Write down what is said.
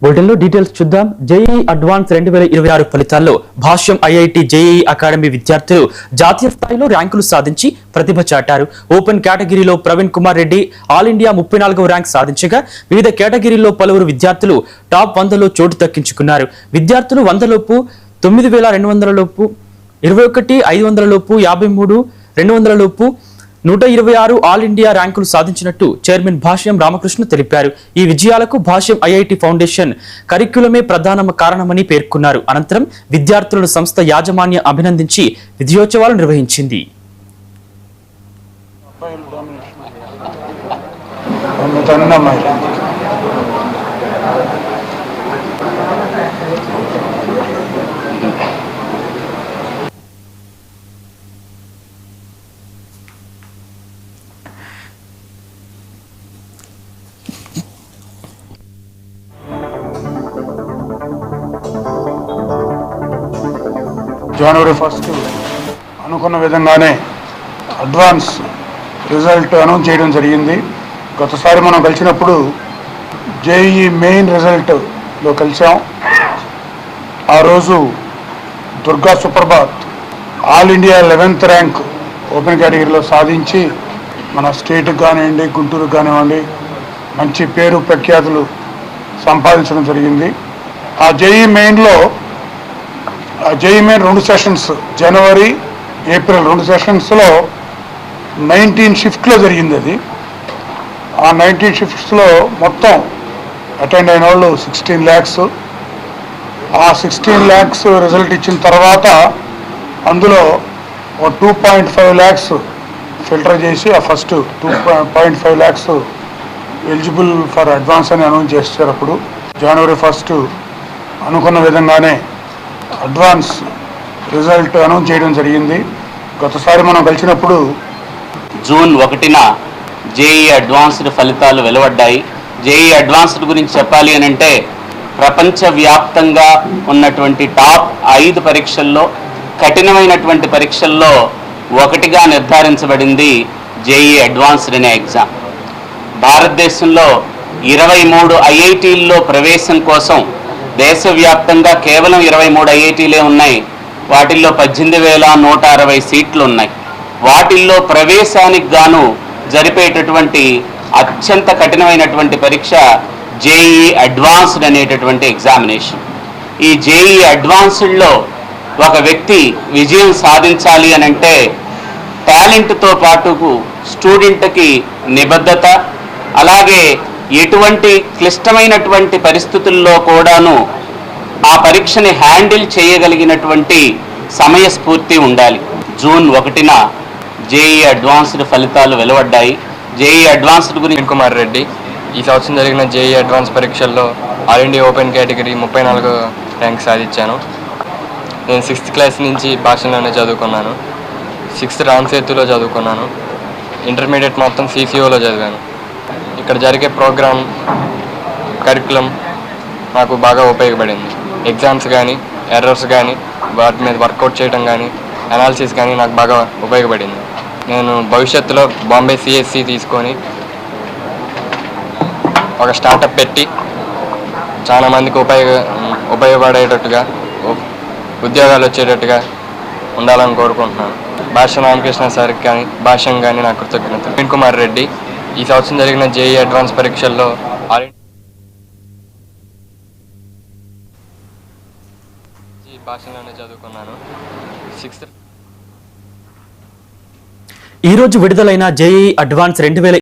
బులెటిన్లో డీటెయిల్స్ చూద్దాం. JEE advance 2026 ఫలితాల్లో భాష్యం ఐఐటి జేఈఈ అకాడమీ విద్యార్థులు జాతీయ స్థాయిలో ర్యాంకులు సాధించి ప్రతిభ చాటారు. ఓపెన్ కేటగిరీలో ప్రవీణ్ కుమార్ రెడ్డి ఆల్ ఇండియా 34వ ర్యాంక్ సాధించగా వివిధ కేటగిరీల్లో పలువురు విద్యార్థులు టాప్ 100లో చోటు దక్కించుకున్నారు. విద్యార్థులు 100 లోపు 9200 లోపు 21 500 లోపు 53 200 లోపు 126 ఆల్ ఇండియా ర్యాంకులు సాధించినట్టు చైర్మన్ భాష్యం రామకృష్ణ తెలిపారు. ఈ విజయాలకు భాష్యం ఐఐటి ఫౌండేషన్ కరిక్యులమే ప్రధాన కారణమని పేర్కొన్నారు. అనంతరం విద్యార్థులను సంస్థ యాజమాన్యం అభినందించి విజయోత్సవాలు నిర్వహించింది. జనవరి 1 అనుకున్న విధంగానే అడ్వాన్స్ రిజల్ట్ అనౌన్స్ చేయడం జరిగింది. గతసారి మనం కలిసినప్పుడు జేఈఈ మెయిన్ రిజల్ట్లో కలిసాం. ఆ రోజు Durga Suprabhat all India 11th rank open కేటగిరీలో సాధించి మన స్టేట్కి కానివ్వండి, గుంటూరుకు కానివ్వండి మంచి పేరు ప్రఖ్యాతులు సంపాదించడం జరిగింది. ఆ జేఈఈ మెయిన్లో జేఈఈ మెయిన్ 2 సెషన్స్ జనవరి ఏప్రిల్ 2 సెషన్స్లో 19 షిఫ్ట్లో జరిగింది. అది ఆ 19 షిఫ్ట్స్లో మొత్తం అటెండ్ అయిన వాళ్ళు 16 lakhs. ఆ 16 lakhs రిజల్ట్ ఇచ్చిన తర్వాత అందులో 2.5 lakhs ఫిల్టర్ చేసి ఆ first 2.5 lakhs eligible for advance అని అనౌన్స్ చేస్తారు. అప్పుడు జనవరి 1 అనుకున్న విధంగానే అడ్వాన్స్ రిజల్ట్ అనౌన్స్ చేయడం జరిగింది. గతసారి మనం కలిసినప్పుడు జూన్ 1న జేఈఈ అడ్వాన్స్డ్ ఫలితాలు వెలువడ్డాయి. జేఈఈ అడ్వాన్స్డ్ గురించి చెప్పాలి అని అంటే ప్రపంచవ్యాప్తంగా ఉన్నటువంటి టాప్ 5 పరీక్షల్లో కఠినమైనటువంటి పరీక్షల్లో ఒకటిగా నిర్ధారించబడింది జేఈఈ అడ్వాన్స్డ్ అనే ఎగ్జామ్. భారతదేశంలో 23 ఐఐటీల్లో ప్రవేశం కోసం దేశవ్యాప్తంగా కేవలం 23 ఐఐటీలే ఉన్నాయి. వాటిల్లో 18,160 సీట్లు ఉన్నాయి. వాటిల్లో ప్రవేశానికి గాను జరిపేటటువంటి అత్యంత కఠినమైనటువంటి పరీక్ష జేఈఈ అడ్వాన్స్డ్ అనేటటువంటి ఎగ్జామినేషన్. ఈ జేఈఈ అడ్వాన్స్డ్లో ఒక వ్యక్తి విజయం సాధించాలి అని అంటే టాలెంట్తో పాటు స్టూడెంట్కి నిబద్ధత, అలాగే ఎటువంటి క్లిష్టమైనటువంటి పరిస్థితుల్లో కూడాను ఆ పరీక్షని హ్యాండిల్ చేయగలిగినటువంటి సమయస్ఫూర్తి ఉండాలి. జూన్ 1న జేఈఈ అడ్వాన్స్డ్ ఫలితాలు వెలువడ్డాయి. జేఈఈ అడ్వాన్స్డ్ గురించి కుమార్ రెడ్డి ఈ సంవత్సరం జరిగిన జేఈఈ అడ్వాన్స్ పరీక్షల్లో ఆల్ ఇండియా ఓపెన్ కేటగిరీ 34వ ర్యాంక్ సాధించాను. నేను 6th క్లాస్ నుంచి భాషలోనే చదువుకున్నాను. 6th రామసేతులో చదువుకున్నాను. ఇంటర్మీడియట్ మొత్తం సిసిఓలో చదివాను. ఇక్కడ జరిగే ప్రోగ్రామ్ కరికులం నాకు బాగా ఉపయోగపడింది. ఎగ్జామ్స్ కానీ, ఎర్రర్స్ కానీ, వాటి మీద వర్కౌట్ చేయడం కానీ, అనాలిసిస్ కానీ నాకు బాగా ఉపయోగపడింది. నేను భవిష్యత్తులో బాంబే సిఎస్సి తీసుకొని ఒక స్టార్టప్ పెట్టి చాలా మందికి ఉపయోగపడేటట్టుగా ఉద్యోగాలు వచ్చేటట్టుగా ఉండాలని కోరుకుంటున్నాను. భాష రామకృష్ణ సార్కి కానీ, భాష్యం కానీ నాకు కృతజ్ఞతలు. ప్రవీణ్ కుమార్ రెడ్డి ఈ సంవత్సరం జరిగిన జేఈఈ అడ్వాన్స్ పరీక్షల్లో భాషలోనే చదువుకున్నాను. 6th ఈ రోజు విడుదలైన జేఈఈ అడ్వాన్స్ 2026